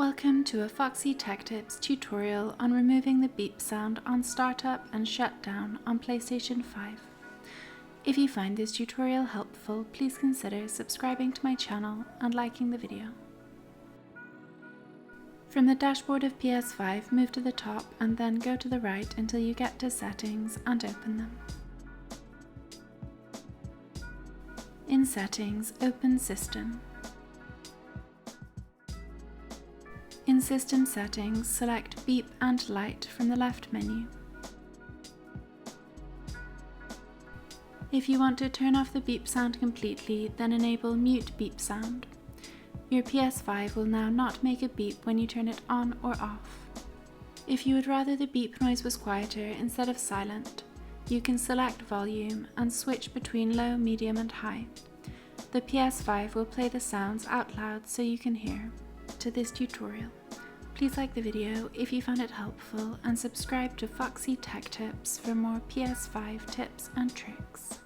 Welcome to a Foxy Tech Tips tutorial on removing the beep sound on startup and shutdown on PlayStation 5. If you find this tutorial helpful, please consider subscribing to my channel and liking the video. From the dashboard of PS5, move to the top and then go to the right until you get to Settings and open them. In Settings, open System. In System Settings, select Beep and Light from the left menu. If you want to turn off the beep sound completely, then enable Mute Beep Sound. Your PS5 will now not make a beep when you turn it on or off. If you would rather the beep noise was quieter instead of silent, you can select Volume and switch between low, medium and high. The PS5 will play the sounds out loud so you can hear. To this tutorial. Please like the video if you found it helpful and subscribe to Foxy Tech Tips for more PS5 tips and tricks.